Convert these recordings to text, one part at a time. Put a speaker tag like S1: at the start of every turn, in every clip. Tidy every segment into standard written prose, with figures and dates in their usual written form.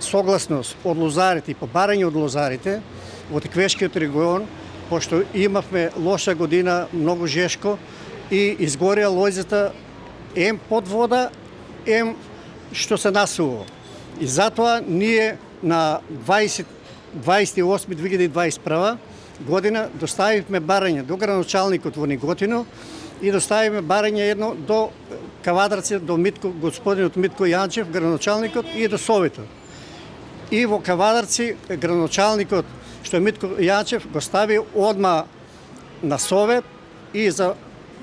S1: согласност од лозарите и по барање од лозарите во Теквешкиот регион, пошто имавме лоша година, многу жешко и изгорија лозата ем под вода, ем што се насува. И затоа ние на 28.2021 година доставивме барање до градоначалникот во Неготино и доставивме барање едно до Кавадарци, до господинот Митко Јанчев, градоначалникот, и до Советот. И во Кавадарци градоначалникот, што е Митко Јанчев, го стави одма на Совет и за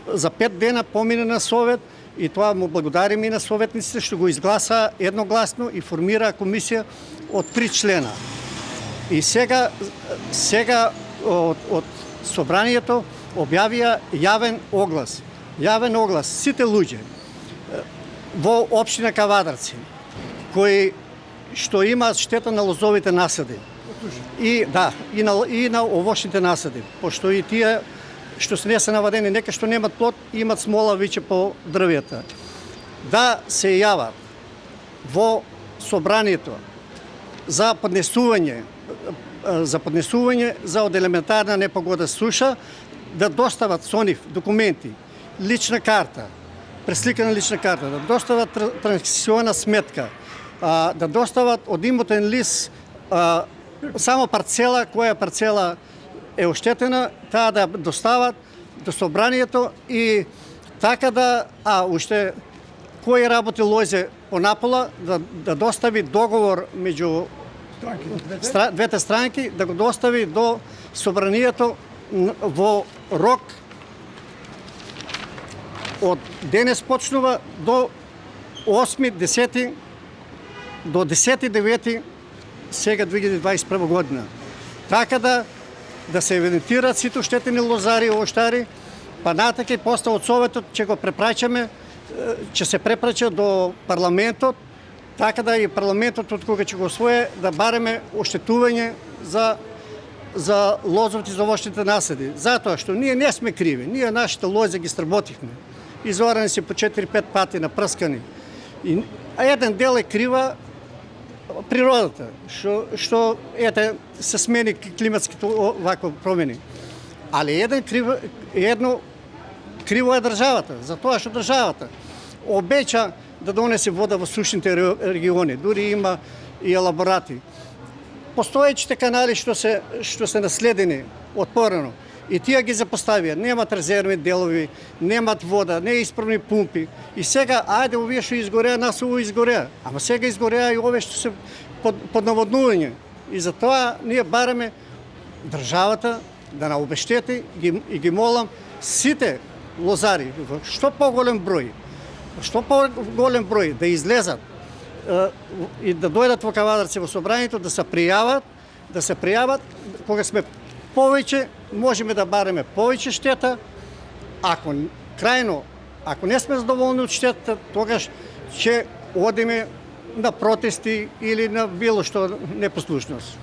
S1: 5 дена помине на Совет, и тоа му благодариме и на советниците што го изгласа едногласно и формира комисија од 3 члена. И сега од собранието објавија јавен оглас. Јавен оглас сите луѓе во општина Кавадарци кои што имаат штета на лозовите насади. И на овошните насади, пошто и тие што се не се навадени, нека што немат плод, имат смола виќе по дрвјата. Да се јават во собранието за поднесување за од елементарна непогода суша, да достават со нив документи, лична карта, пресликана лична карта, да достават транзакционна сметка, да достават од имотен лист само парцела, која парцела е оштетена, таа да достават до собранието и така да, уште кој работи лозе по напола, да достави договор меѓу двете странки, да го достави до собранието во рок од денес почнува до 8.10. до 10.9. сега 2021 година. Така да се евидентираат сите оштетени лозари и овоштари, па натака и после од Советот ќе го препрачаме, ќе се препрача до парламентот, така да и парламентот од кога ќе го освое да бареме оштетување за лозовите за овошните насади. Затоа што ние не сме криви, ние нашите лози ги сработихме. Изорани се по 4-5 пати напрскани. А еден дел е крива природата, што се смени климатските вакво промени. Али едно криво е државата, затоа што државата обеча да донесе вода во сушните региони, дури има и елаборати. Постоечите канали што се наследени од порано, и тие ги запоставија, немат резервни делови, немат вода, неисправни пумпи. И сега, ајде овие што изгореа, нас ово изгореа. Ама сега изгореа и овие што се под наводнување. И затоа ние бараме државата да на обештети и ги молам сите лозари, што поголем број да излезат и да дојдат во Кавадарци во собранието, да се пријават, кога сме повеќе, можеме да бареме повеќе штета. Ако не сме задоволни од штетата, тогаш ќе одиме на протести или на било што непослушност.